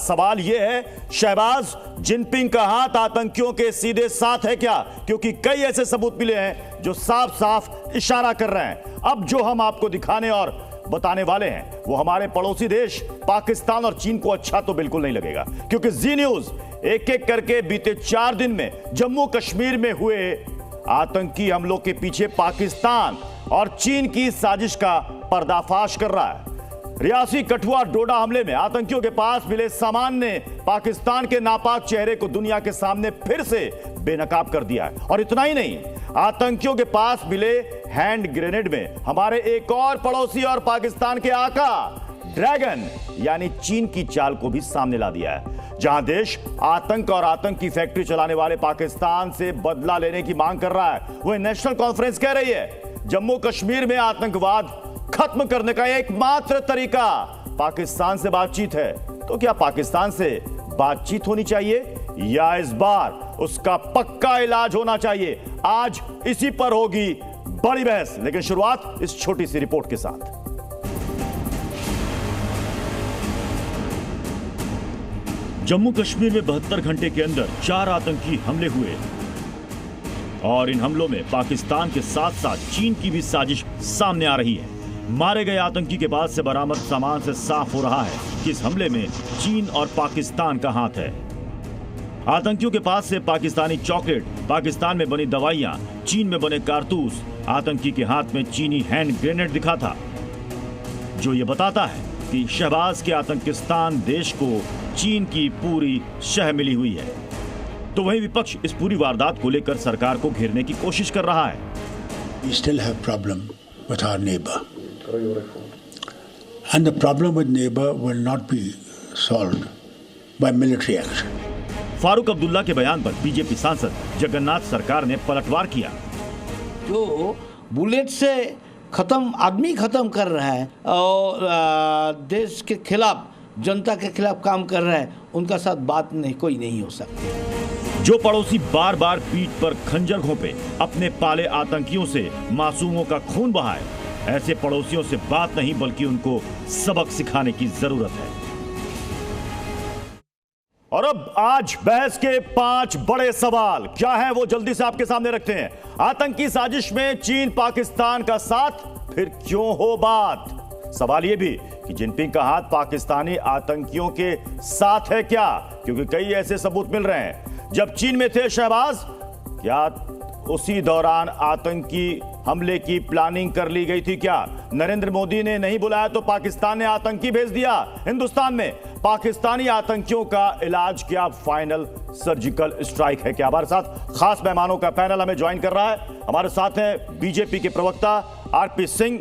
सवाल यह है, शहबाज जिनपिंग का हाथ आतंकियों के सीधे साथ है क्या? क्योंकि कई ऐसे सबूत मिले हैं जो साफ साफ इशारा कर रहे हैं। अब जो हम आपको दिखाने और बताने वाले हैं वो हमारे पड़ोसी देश पाकिस्तान और चीन को अच्छा तो बिल्कुल नहीं लगेगा, क्योंकि जी न्यूज एक एक करके बीते 4 दिन में जम्मू कश्मीर में हुए आतंकी हमलों के पीछे पाकिस्तान और चीन की साजिश का पर्दाफाश कर रहा है। रियासी कठुआ डोडा हमले में आतंकियों के पास मिले सामान ने पाकिस्तान के नापाक चेहरे को दुनिया के सामने फिर से बेनकाब कर दिया है। और इतना ही नहीं, आतंकियों के पास मिले हैंड ग्रेनेड में हमारे एक और पड़ोसी और पाकिस्तान के आका ड्रैगन यानी चीन की चाल को भी सामने ला दिया है। जहां देश आतंक और आतंक की फैक्ट्री चलाने वाले पाकिस्तान से बदला लेने की मांग कर रहा है, वही नेशनल कॉन्फ्रेंस कह रही है जम्मू कश्मीर में आतंकवाद खत्म करने का एकमात्र तरीका पाकिस्तान से बातचीत है। तो क्या पाकिस्तान से बातचीत होनी चाहिए या इस बार उसका पक्का इलाज होना चाहिए? आज इसी पर होगी बड़ी बहस, लेकिन शुरुआत इस छोटी सी रिपोर्ट के साथ। जम्मू कश्मीर में 72 घंटे के अंदर 4 आतंकी हमले हुए और इन हमलों में पाकिस्तान के साथ साथ चीन की भी साजिश सामने आ रही है। मारे गए आतंकी के बाद से बरामद सामान से साफ हो रहा है कि इस हमले में चीन और पाकिस्तान का हाथ है। आतंकियों के पास से पाकिस्तानी चॉकलेट, पाकिस्तान में बनी दवाइयां, चीन में बने कारतूस, आतंकी के हाथ में चीनी हैंड ग्रेनेड दिखा था, जो ये बताता है कि शहबाज के आतंकिस्तान देश को चीन की पूरी शह मिली हुई है। तो वहीं विपक्ष इस पूरी वारदात को लेकर सरकार को घेरने की कोशिश कर रहा है। We still have problem with our neighbor. And the problem with neighbor will not be solved by military action. Farooq Abdullah के बयान पर बीजेपी सांसद जगन्नाथ सरकार ने पलटवार किया। जो बुलेट से खत्म आदमी खत्म कर रहा है और देश के खिलाफ, जनता के खिलाफ काम कर रहा है, उनका साथ बात नहीं, कोई नहीं हो सकती। जो पड़ोसी बार बार पीठ पर खंजर घोंपे अपने पाले आतंकियों से मासूमों का खून बहाए, ऐसे पड़ोसियों से बात नहीं बल्कि उनको सबक सिखाने की जरूरत है। और अब आज बहस के 5 बड़े सवाल क्या हैं वो जल्दी से आपके सामने रखते हैं। आतंकी साजिश में चीन पाकिस्तान का साथ, फिर क्यों हो बात? सवाल यह भी कि जिनपिंग का हाथ पाकिस्तानी आतंकियों के साथ है क्या? क्योंकि कई ऐसे सबूत मिल रहे हैं। जब चीन में थे शहबाज, क्या उसी दौरान आतंकी हमले की प्लानिंग कर ली गई थी क्या? नरेंद्र मोदी ने नहीं बुलाया तो पाकिस्तान ने आतंकी भेज दिया हिंदुस्तान में। पाकिस्तानी आतंकियों का इलाज क्या फाइनल सर्जिकल स्ट्राइक है क्या? हमारे साथ खास मेहमानों का पैनल हमें ज्वाइन कर रहा है। हमारे साथ हैं बीजेपी के प्रवक्ता आरपी सिंह,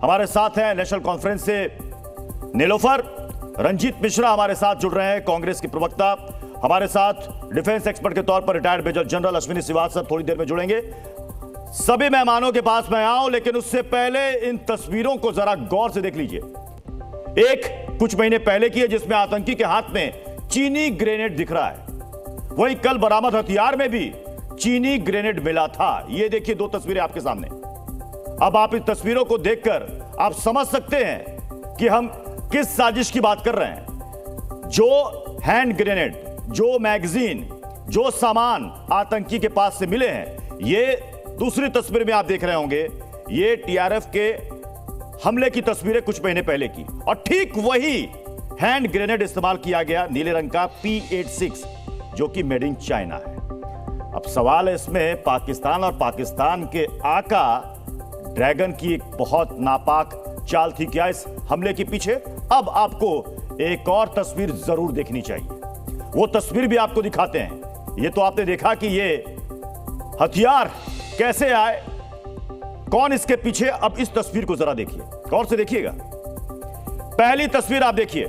हमारे साथ हैं नेशनल कॉन्फ्रेंस से नीलोफर, रंजीत मिश्रा हमारे साथ जुड़ रहे हैं कांग्रेस के प्रवक्ता, हमारे साथ डिफेंस एक्सपर्ट के तौर पर retired major general Ashwini Srivastava थोड़ी देर में जुड़ेंगे। सभी मेहमानों के पास मैं आऊं, लेकिन उससे पहले इन तस्वीरों को जरा गौर से देख लीजिए। एक कुछ महीने पहले की है जिसमें आतंकी के हाथ में चीनी ग्रेनेड दिख रहा है। वहीं कल बरामद हथियार में भी चीनी ग्रेनेड मिला था। ये देखिए 2 तस्वीरें आपके सामने। अब आप इन तस्वीरों को देखकर आप समझ सकते हैं कि हम किस साजिश की बात कर रहे हैं। जो हैंड ग्रेनेड, जो मैगजीन, जो सामान आतंकी के पास से मिले हैं, ये दूसरी तस्वीर में आप देख रहे होंगे, ये टीआरएफ के हमले की तस्वीरें कुछ महीने पहले की, और ठीक वही हैंड ग्रेनेड इस्तेमाल किया गया नीले रंग का P86 जो कि मेड इन चाइना है। अब सवाल है इसमें पाकिस्तान और पाकिस्तान के आका ड्रैगन की एक बहुत नापाक चाल थी क्या इस हमले के पीछे? अब आपको एक और तस्वीर जरूर देखनी चाहिए। वो तस्वीर भी आपको दिखाते हैं। ये तो आपने देखा कि ये हथियार कैसे आए, कौन इसके पीछे। अब इस तस्वीर को जरा देखिए, गौर से देखिएगा। पहली तस्वीर आप देखिए,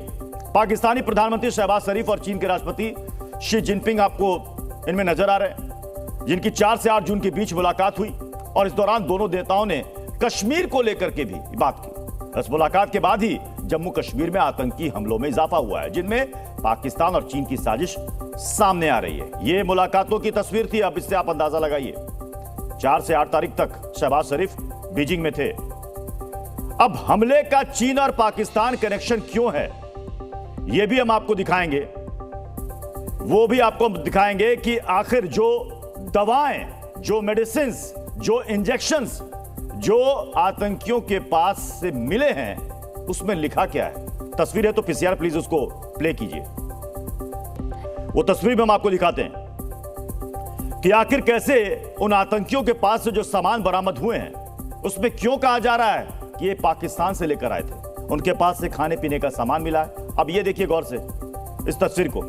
पाकिस्तानी प्रधानमंत्री शहबाज शरीफ और चीन के राष्ट्रपति शी जिनपिंग आपको इनमें नजर आ रहे हैं, जिनकी 4 से 8 जून के बीच मुलाकात हुई और इस दौरान दोनों नेताओं ने कश्मीर को लेकर के भी बात की। इस मुलाकात के बाद ही जम्मू कश्मीर में आतंकी हमलों में इजाफा हुआ है, जिनमें पाकिस्तान और चीन की साजिश सामने आ रही है। यह मुलाकातों की तस्वीर थी। अब इससे आप अंदाजा लगाइए, 4 से 8 तारीख तक शहबाज शरीफ बीजिंग में थे। अब हमले का चीन और पाकिस्तान कनेक्शन क्यों है, यह भी हम आपको दिखाएंगे। वो भी आपको दिखाएंगे कि आखिर जो दवाएं, जो मेडिसिन्स, जो इंजेक्शंस जो आतंकियों के पास से मिले हैं उसमें लिखा क्या है। तस्वीर है तो पीसीआर प्लीज उसको प्ले कीजिए। वो तस्वीर में हम आपको दिखाते हैं कि आखिर कैसे उन आतंकियों के पास से जो सामान बरामद हुए हैं उसमें क्यों कहा जा रहा है कि ये पाकिस्तान से लेकर आए थे। उनके पास से खाने पीने का सामान मिला है। अब ये देखिए गौर से इस तस्वीर को।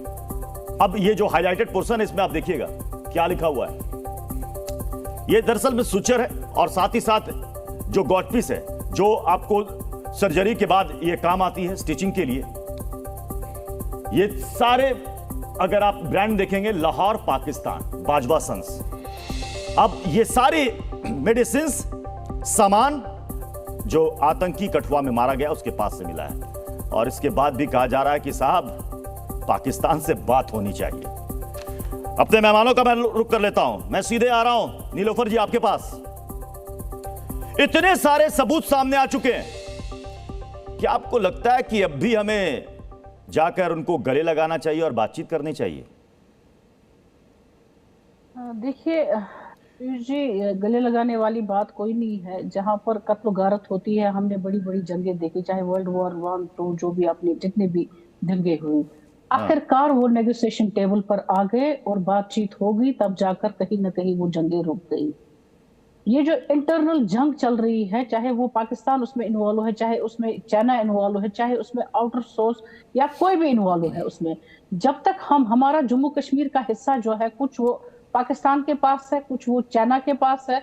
अब ये जो हाईलाइटेड पोर्शन है इसमें आप देखिएगा क्या लिखा हुआ है। ये दरअसल में सुचर है और साथ ही साथ जो गॉडपीस है जो आपको सर्जरी के बाद ये काम आती है स्टिचिंग के लिए। ये सारे अगर आप ब्रांड देखेंगे लाहौर पाकिस्तान, बाजवा सन्स। अब ये सारे मेडिसिन सामान जो आतंकी कठुआ में मारा गया उसके पास से मिला है। और इसके बाद भी कहा जा रहा है कि साहब पाकिस्तान से बात होनी चाहिए। अपने मेहमानों का मैं रुक कर लेता हूं। मैं सीधे आ रहा हूं नीलोफर जी आपके पास। इतने सारे सबूत सामने आ चुके हैं कि आपको लगता है कि अब भी हमें जाकर उनको गले लगाना चाहिए और बातचीत करनी चाहिए? देखिए जी, गले लगाने वाली बात कोई नहीं है। जहां पर कत्ल गारत होती है, हमने बड़ी बड़ी जंगें देखी, चाहे वर्ल्ड वॉर 1, 2 जो भी आपने जितने भी जंगें हुई, आखिरकार वो नेगोशिएशन टेबल पर आ गए और बातचीत होगी, तब जाकर कहीं ना कहीं वो जंगें रुक गई। ये जो इंटरनल जंग चल रही है, चाहे वो पाकिस्तान उसमें इन्वॉल्व है, चाहे उसमें चाइना इन्वॉल्व है, चाहे उसमें आउटर सोर्स या कोई भी इन्वॉल्व है उसमें, जब तक हमारा जम्मू कश्मीर का हिस्सा जो है कुछ वो पाकिस्तान के पास है, कुछ वो चाइना के पास है,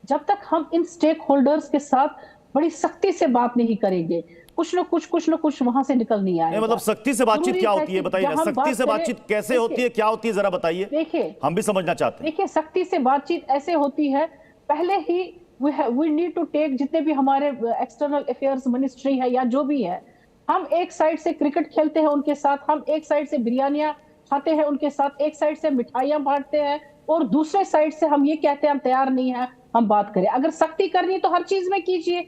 जब तक हम इन स्टेक होल्डर्स के साथ बड़ी सख्ती से बात नहीं करेंगे, कुछ न कुछ वहां से निकल नहीं आएगा। मतलब सख्ती से बातचीत क्या होती है बताइए ना। सख्ती से बातचीत कैसे होती है, क्या होती है, जरा बताइए। देखिए, हम भी समझना चाहते हैं। देखिए, सख्ती से बातचीत ऐसे होती है, पहले ही वी नीड टू टेक, जितने भी हमारे एक्सटर्नल अफेयर्स मिनिस्ट्री है या जो भी है, हम एक साइड से क्रिकेट खेलते हैं उनके साथ, हम एक साइड से बिरयानियां खाते हैं उनके साथ, एक साइड से मिठाइयां बांटते हैं और दूसरे साइड से हम ये कहते हैं हम तैयार नहीं है हम बात करें। अगर सख्ती करनी है तो हर चीज में कीजिए।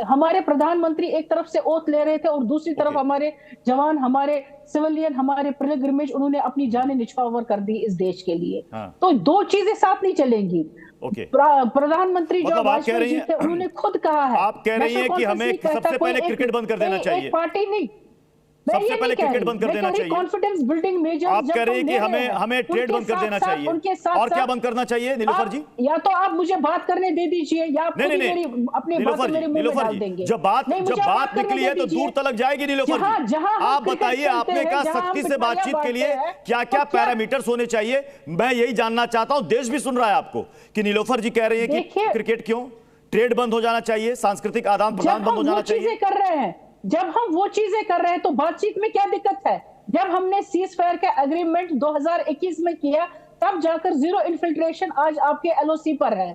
हमारे प्रधानमंत्री एक तरफ से ओथ ले रहे थे और दूसरी तरफ हमारे जवान, हमारे सिविलियन, हमारे पिलग्रिमेज उन्होंने अपनी जानें निछावर कर दी इस देश के लिए। तो दो चीजें साथ नहीं चलेंगी। प्रधानमंत्री जो वाजपेयी जी थे उन्होंने खुद कहा है, आप कह रही हैं कि हमें सबसे पहले क्रिकेट बंद कर देना चाहिए। पार्टी नहीं, सबसे पहले क्रिकेट बंद कर देना चाहिए। कॉन्फिडेंस बिल्डिंग मेजर्स आप कह रही हैं कि हमें ट्रेड बंद कर देना चाहिए। और क्या बंद करना चाहिए नीलोफर जी? या तो आप मुझे बात करने दे दीजिए या आप अपने बात मेरे मुंह में डाल देंगे। जब बात निकली है तो दूर तलक जाएगी नीलोफर जी। आप बताइए, आपने कहा सख्ती से बातचीत के लिए क्या क्या पैरामीटर्स होने चाहिए? मैं यही जानना चाहता हूं, देश भी सुन रहा है आपको, कि नीलोफर जी कह रही है कि क्रिकेट क्यों, ट्रेड बंद हो जाना चाहिए, सांस्कृतिक आदान प्रदान बंद हो जाना चाहिए। कर रहे हैं, जब हम वो चीजें कर रहे हैं तो बातचीत में क्या दिक्कत है? जब हमने सीज फायर का एग्रीमेंट 2021 में किया, तब जाकर जीरो इन्फिल्ट्रेशन आज आपके एलओसी पर है,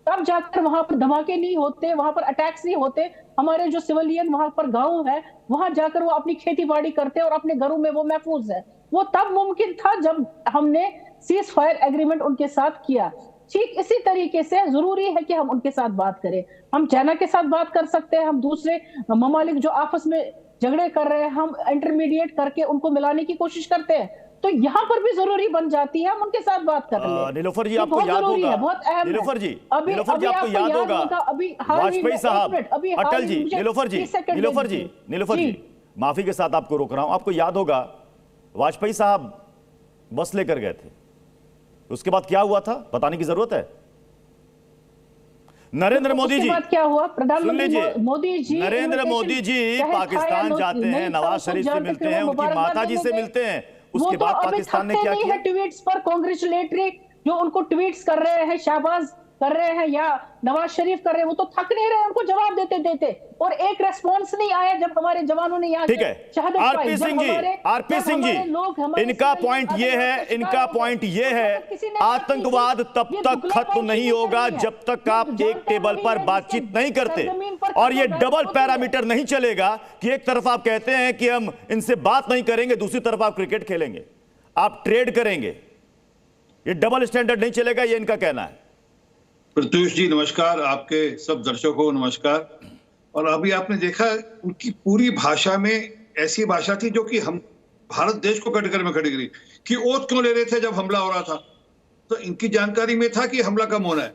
तब जाकर वहां पर धमाके नहीं होते, वहां पर अटैक्स नहीं होते, हमारे जो सिविलियन वहां पर गांव है वहां जाकर वो अपनी खेती बाड़ी करते हैं और अपने घरों में वो महफूज है। वो तब मुमकिन था जब हमने सीज फायर एग्रीमेंट उनके साथ किया। ठीक इसी तरीके से जरूरी है कि हम उनके साथ बात करें। हम चाइना के साथ बात कर सकते हैं, हम दूसरे ममालिक जो आपस में झगड़े कर रहे हैं, हम इंटरमीडिएट करके उनको मिलाने की कोशिश करते हैं। तो यहाँ पर भी जरूरी बन जाती है हम उनके साथ बात कर लें। नीलोफर जी आपको याद होगा, बहुत अहम नीलोफर जी आपको याद होगा, वाजपेयी साहब, अटल जी, नीलोफर जी माफी के साथ आपको रोक रहा हूं, आपको याद होगा वाजपेयी साहब बस लेकर गए थे, उसके बाद क्या हुआ था बताने की जरूरत है? नरेंद्र मोदी जी, क्या हुआ? प्रधानमंत्री मोदी जी, नरेंद्र मोदी जी पाकिस्तान जाते हैं, नवाज शरीफ से मिलते हैं, उनकी माता जी से मिलते हैं, उसके बाद पाकिस्तान ने क्या किया? ट्वीट्स पर कांग्रेचुलेटरी जो उनको ट्वीट्स कर रहे हैं, शाबाश कर रहे हैं या नवाज शरीफ कर रहे हैं, वो तो थक नहीं रहे उनको जवाब देते देते, और एक रेस्पॉन्स नहीं आया जब हमारे जवानों ने यहाँ ठीक है। आरपी सिंह जी, इनका पॉइंट ये है, आतंकवाद तब तक खत्म नहीं होगा जब तक आप एक टेबल पर बातचीत नहीं करते। और ये डबल पैरामीटर नहीं चलेगा कि एक तरफ आप कहते हैं कि हम इनसे बात नहीं करेंगे, दूसरी तरफ आप क्रिकेट खेलेंगे, आप ट्रेड करेंगे। ये डबल स्टैंडर्ड नहीं चलेगा, ये इनका कहना है। प्रत्युष जी नमस्कार, आपके सब दर्शकों को नमस्कार। और अभी आपने देखा उनकी पूरी भाषा में ऐसी भाषा थी जो कि हम भारत देश को कटघरे में खड़ी करी कि ओथ क्यों ले रहे थे जब हमला हो रहा था। तो इनकी जानकारी में था कि हमला कब होना है।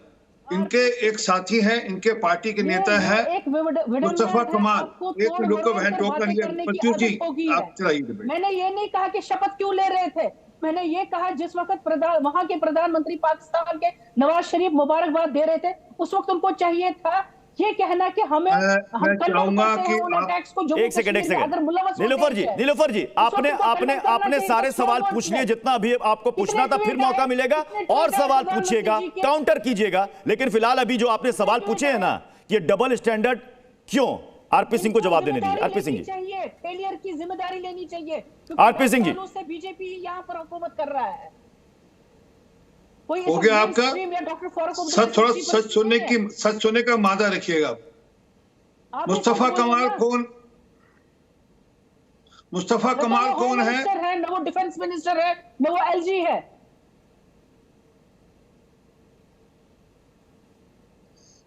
इनके एक साथी हैं, इनके पार्टी के नेता हैं मुस्तफा कमाल। एक लोग प्रत्युष जी आप चलाइए। मैंने ये नहीं कहा कि शपथ क्यों ले रहे थे, मैंने ये कहा जिस वक्त वहां के प्रधानमंत्री पाकिस्तान के नवाज शरीफ मुबारकबाद दे रहे थे, उस वक्त उनको चाहिए था ये कहना कि हमें मैं चाहूंगा कि एक सेकंड नीलोफर जी आपने सारे सवाल पूछ लिए जितना अभी आपको पूछना था, फिर मौका मिलेगा और सवाल पूछिएगा, काउंटर कीजिएगा। लेकिन फिलहाल अभी जो आपने सवाल पूछे हैं ना, ये डबल स्टैंडर्ड क्यों, आरपी सिंह को जवाब देने दीजिए। आरपी सिंह जी फेलियर की जिम्मेदारी लेनी चाहिए। आरपी सिंह जी बीजेपी यहाँ पर हुकूमत कर रहा है। हो गया आपका सच, थोड़ा सच सुनने का मादा रखिएगा। मुस्तफा कमाल कौन है? न वो डिफेंस मिनिस्टर है, न वो एलजी है।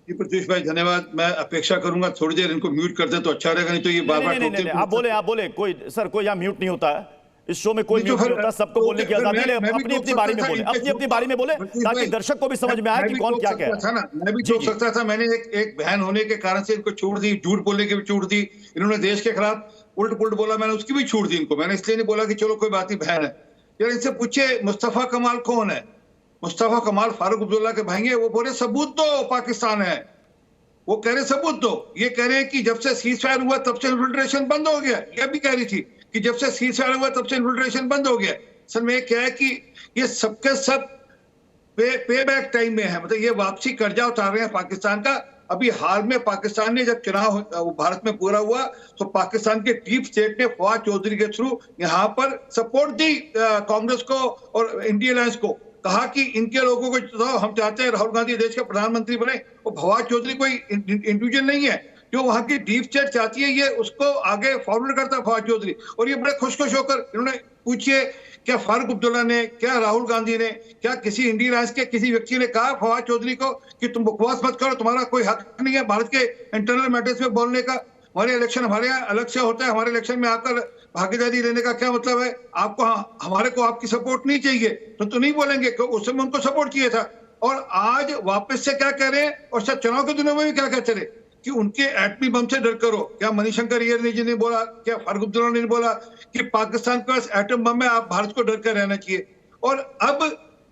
जी प्रत्युष भाई धन्यवाद। मैं अपेक्षा करूंगा थोड़ी देर इनको म्यूट कर दे तो अच्छा रहेगा, नहीं तो ये बार-बार आप बोले कोई सर, कोई यहाँ म्यूट नहीं होता है इस शो में, कोई म्यूट नहीं होता, सबको बोलने की आजादी है। अपनी बारी में बोले, अपनी बारी में बोले, ताकि दर्शक को भी समझ में आए कि कौन क्या कह रहा है। मैं भी टोक सकता था, मैंने एक बहन होने के कारण से इनको छूट दी, झूठ बोलने की भी छूट दी। इन्होंने देश के खिलाफ उल्ट पुल्ट बोला, मैंने उसकी भी छूट दी इनको। मैंने इसलिए नहीं बोला कि चलो कोई बात नहीं, बहन है यार। इनसे पूछे मुस्तफा कमाल कौन है? मुस्तफा कमाल फारूक अब्दुल्ला के भाई हैं। वो बोले सबूत दो पाकिस्तान है, वो कह रहे सबूत दो। ये कह रहे हैं कि जब से सीज फायर हुआ तब से इन्फिल्ट्रेशन बंद हो गया। ये भी कह रही थी कि जब से सीज फायर हुआ तब से इन्फिल्ट्रेशन बंद हो गया। सर में क्या है कि ये सबके सब पे बैक टाइम में है, मतलब ये वापसी कर्जा उतार रहे हैं पाकिस्तान का। अभी हाल में पाकिस्तान ने जब चुनाव भारत में पूरा हुआ तो पाकिस्तान के डीप स्टेट ने फवाद चौधरी के थ्रू यहाँ पर सपोर्ट दी कांग्रेस को और इंडिया अलायंस को। कहा कि इनके लोगों को तो हम चाहते हैं राहुल गांधी देश के प्रधानमंत्री बने। और फवाद चौधरी कोई इंडिविजुअल नहीं है, जो वहां की डीप स्टेट चाहती है ये उसको आगे फॉरवर्ड करता है फवाद चौधरी। और ये बड़े खुश होकर इन्होंने पूछिए क्या फारूक अब्दुल्ला ने, क्या राहुल गांधी ने, क्या किसी इंडियन अलायंस के किसी व्यक्ति ने कहा फवाद चौधरी को कि तुम बकवास मत करो, तुम्हारा कोई हक नहीं है भारत के इंटरनल मैटर्स में बोलने का। हमारे इलेक्शन हमारे यहाँ अलग से होता है, हमारे इलेक्शन में आकर भागीदारी लेने का क्या मतलब है? आपको हमारे को आपकी सपोर्ट नहीं चाहिए तो नहीं बोलेंगे। उस समय उनको सपोर्ट किया था और आज वापस से क्या कह रहे हैं? और शायद चुनाव के दिनों में भी क्या कहते रहे कि उनके एटमी बम से डर करो। क्या मणिशंकर अय्यर जी ने बोला, क्या फारूक अब्दुल्ला ने बोला कि पाकिस्तान के पास एटम बम है, आप भारत को डर कर रहना चाहिए। और अब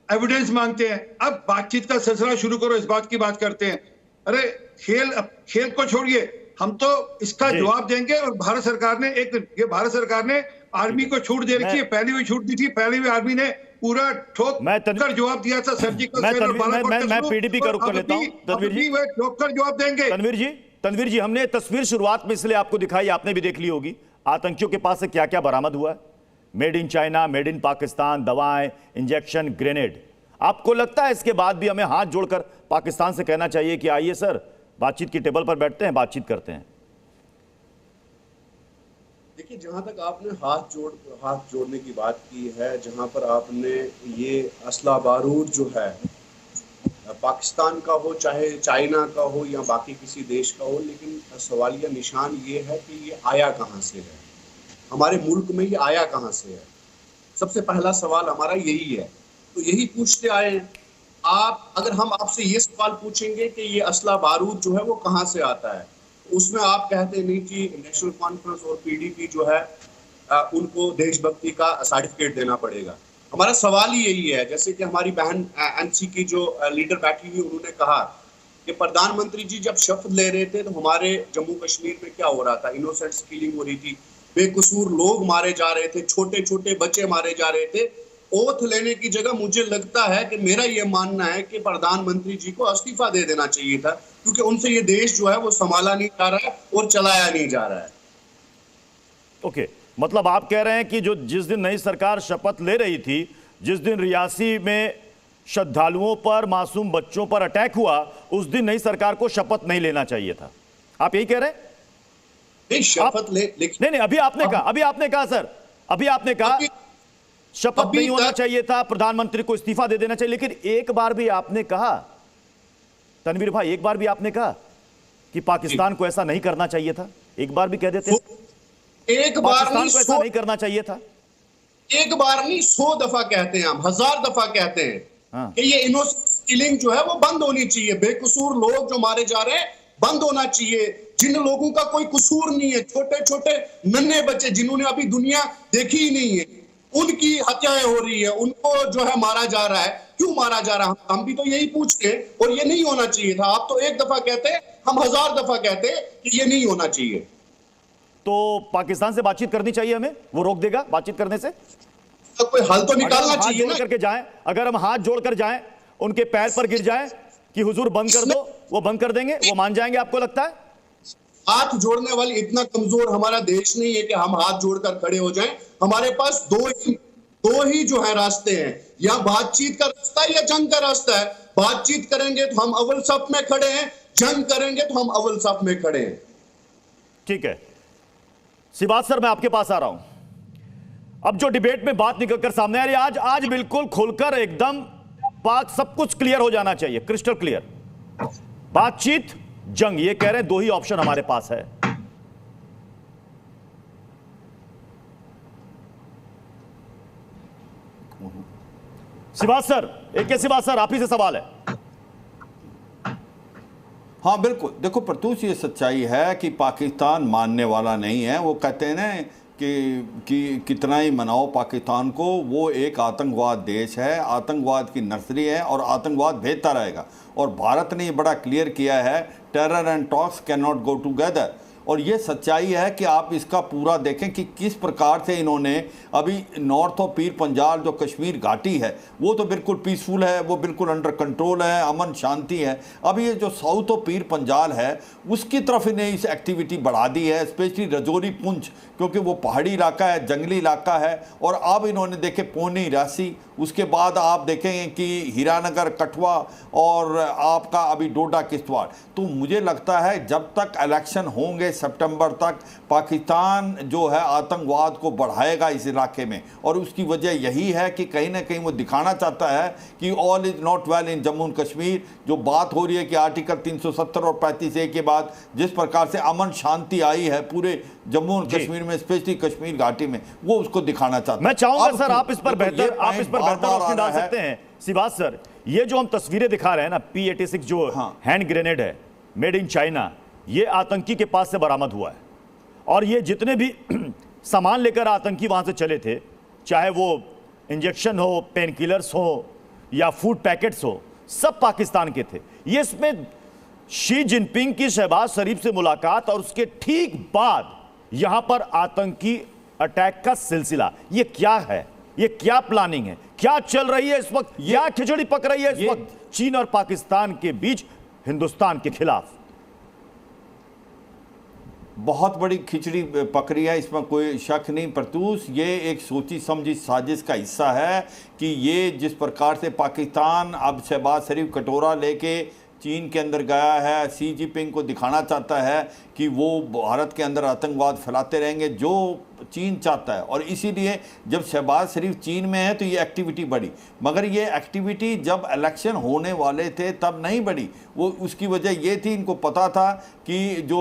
एविडेंस मांगते हैं, अब बातचीत का सिलसिला शुरू करो, इस बात की बात करते हैं। अरे खेल को छोड़िए, हम तो इसका जवाब देंगे। और भारत सरकार ने आर्मी को छूट दे रखी है, पहले भी छूट दी थी, पहले भी आर्मी ने पूरा ठोक कर जवाब दिया था। सर्जिकल मैं पीडीपी का रुख कर लेता हूं। ठोक कर जवाब देंगे। तनवीर जी हमने तस्वीर शुरुआत में इसलिए आपको दिखाई, आपने भी देख ली होगी आतंकियों के पास से क्या क्या बरामद हुआ है। Made in China, made in Pakistan, दवाएं, इंजेक्शन, ग्रेनेड। आपको लगता है इसके बाद भी हमें हाथ जोड़कर पाकिस्तान से कहना चाहिए कि आइए सर बातचीत की टेबल पर बैठते हैं, बातचीत करते हैं? देखिए, जहां तक आपने हाथ जोड़ने की बात की है, जहां पर आपने ये असला बारूद जो है पाकिस्तान का हो चाहे चाइना का हो या बाकी किसी देश का हो, लेकिन सवालिया निशान ये है कि ये आया कहां से है, हमारे मुल्क में ये आया कहां से है। सबसे पहला सवाल हमारा यही है, तो यही पूछते आए हैं। अगर हम आपसे ये सवाल पूछेंगे कि ये असला बारूद जो है वो कहाँ से आता है, उसमें आप कहते नहीं कि नेशनल कॉन्फ्रेंस और पीडीपी जो है उनको देशभक्ति का सर्टिफिकेट देना पड़ेगा। हमारा सवाल ही यही है, जैसे कि हमारी बहन एनसी की जो लीडर बैठी हुई उन्होंने कहा कि प्रधानमंत्री जी जब शपथ ले रहे थे तो हमारे जम्मू कश्मीर में क्या हो रहा था, इनोसेंट्स किलिंग हो रही थी, बेकसूर लोग मारे जा रहे थे, छोटे छोटे बच्चे मारे जा रहे थे। ओथ लेने की जगह मुझे लगता है कि मेरा ये मानना है कि प्रधानमंत्री जी को इस्तीफा दे देना चाहिए था, क्योंकि उनसे ये देश जो है वो संभाला नहीं जा रहा है और चलाया नहीं जा रहा है। ओके, मतलब आप कह रहे हैं कि जिस दिन नई सरकार शपथ ले रही थी, जिस दिन रियासी में श्रद्धालुओं पर, मासूम बच्चों पर अटैक हुआ, उस दिन नई सरकार को शपथ नहीं लेना चाहिए था, आप यही कह रहे हैं? शपथ नहीं, अभी आपने कहा सर, अभी आपने कहा शपथ नहीं होना चाहिए था, प्रधानमंत्री को इस्तीफा दे देना चाहिए। लेकिन एक बार भी आपने कहा, तनवीर भाई, एक बार भी आपने कहा कि पाकिस्तान को ऐसा नहीं करना चाहिए था? एक बार भी कह देते, एक बार पाकिस्तान को ऐसा नहीं करना चाहिए था। एक बार नहीं 100 दफा कहते हैं, हम 1000 दफा कहते हैं हाँ। कि ये इनोसेंट किलिंग जो है वो बंद होनी चाहिए। बेकसूर लोग जो मारे जा रहे हैं बंद होना चाहिए। जिन लोगों का कोई कसूर नहीं है, छोटे छोटे नन्हे बच्चे जिन्होंने अभी दुनिया देखी ही नहीं है, उनकी हत्याएं हो रही है, उनको जो है मारा जा रहा है। क्यों मारा जा रहा है? हम भी तो यही पूछते हैं, और ये नहीं होना चाहिए था। आप तो एक दफा कहते हैं, हम 1000 दफा कहते हैं कि ये नहीं होना चाहिए। तो पाकिस्तान से बातचीत करनी चाहिए हमें, वो रोक देगा बातचीत करने से? तो कोई हल तो अगर निकालना हम हाथ चाहिए जोड़ ना। करके जाएं, अगर हम हाथ जोड़कर जाएं, उनके पैर पर गिर जाएं कि हुजूर बंद कर दो, वो बंद कर देंगे? वो मान जाएंगे आपको लगता है? हाथ जोड़ने वाली इतना कमजोर हमारा देश नहीं है कि हम हाथ जोड़कर खड़े हो जाएं। हमारे पास दो ही जो है रास्ते हैं, या बातचीत का रास्ता है या जंग का रास्ता है। बातचीत करेंगे तो हम अव्वल सफ में खड़े हैं, जंग करेंगे तो हम अव्वल सफ में खड़े हैं। ठीक है सिबात सर, मैं आपके पास आ रहा हूं। अब जो डिबेट में बात निकलकर सामने आ रही है, आज बिल्कुल खुलकर एकदम बात सब कुछ क्लियर हो जाना चाहिए, क्रिस्टल क्लियर। बातचीत, जंग, ये कह रहे हैं दो ही ऑप्शन हमारे पास है। सिबात सर, एक के सिबात सर, आप ही से सवाल है। हाँ बिल्कुल, देखो प्रत्यूष, ये सच्चाई है कि पाकिस्तान मानने वाला नहीं है। वो कहते हैं ना कि कितना ही मनाओ पाकिस्तान को, वो एक आतंकवाद देश है, आतंकवाद की नर्सरी है और आतंकवाद भेजता रहेगा। और भारत ने ये बड़ा क्लियर किया है, terror and talks can not go together. और ये सच्चाई है कि आप इसका पूरा देखें कि किस प्रकार से इन्होंने अभी नॉर्थ ऑफ पीर पंजाल जो कश्मीर घाटी है वो तो बिल्कुल पीसफुल है, वो बिल्कुल अंडर कंट्रोल है, अमन शांति है। अभी ये जो साउथ ऑफ पीर पंजाल है उसकी तरफ इन्हें इस एक्टिविटी बढ़ा दी है, स्पेशली रजौरी पुंछ, क्योंकि वो पहाड़ी इलाका है, जंगली इलाका है। और अब इन्होंने देखे पौनी रासी, उसके बाद आप देखेंगे कि हीरानगर, कठुआ और आपका अभी डोडा किश्तवाड़। तो मुझे लगता है जब तक इलेक्शन होंगे सितंबर तक, पाकिस्तान जो है आतंकवाद को बढ़ाएगा इस इलाके में। और उसकी वजह यही है कि कहीं ना कहीं वो दिखाना चाहता है कि all is not well in Jammu and Kashmir. जो बात हो रही है कि आर्टिकल 370 और 35A के बाद जिस प्रकार से अमन शांति आई है पूरे जम्मू एंड कश्मीर में, स्पेशली कश्मीर घाटी में, वो उसको दिखाना चाहता है। मैं चाहूंगा सर आप इस पर बेहतर रोशनी डाल सकते हैं। सिबात सर, ये जो हम तस्वीरें दिखा रहे हैं ना, P-86 जो हैंड ग्रेनेड है मेड इन चाइना, ये आतंकी के पास से बरामद हुआ है। और ये जितने भी सामान लेकर आतंकी वहां से चले थे, चाहे वो इंजेक्शन हो, पेन किलर्स हो या फूड पैकेट्स हो, सब पाकिस्तान के थे। ये इसमें शी जिनपिंग की शहबाज शरीफ से मुलाकात और उसके ठीक बाद यहां पर आतंकी अटैक का सिलसिला, ये क्या है? ये क्या प्लानिंग है? क्या चल रही है इस वक्त? क्या खिचड़ी पक रही है इस वक्त चीन और पाकिस्तान के बीच हिंदुस्तान के खिलाफ? बहुत बड़ी खिचड़ी पक रही है, इसमें कोई शक नहीं प्रत्यूष। ये एक सोची समझी साजिश का हिस्सा है कि ये जिस प्रकार से पाकिस्तान अब शहबाज शरीफ कटोरा लेके चीन के अंदर गया है, शी जिनपिंग को दिखाना चाहता है कि वो भारत के अंदर आतंकवाद फैलाते रहेंगे, जो चीन चाहता है। और इसीलिए जब शहबाज शरीफ चीन में है तो ये एक्टिविटी बढ़ी। मगर ये एक्टिविटी जब इलेक्शन होने वाले थे तब नहीं बढ़ी। वो उसकी वजह ये थी, इनको पता था कि जो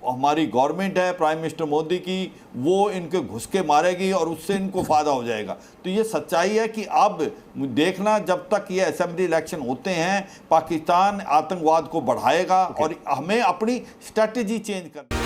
हमारी गवर्नमेंट है प्राइम मिनिस्टर मोदी की, वो इनके घुस के मारेगी और उससे इनको फ़ायदा हो जाएगा। तो ये सच्चाई है कि अब देखना, जब तक ये असेंबली इलेक्शन होते हैं पाकिस्तान आतंकवाद को बढ़ाएगा और हमें अपनी स्ट्रैटेजी चेंज करनी।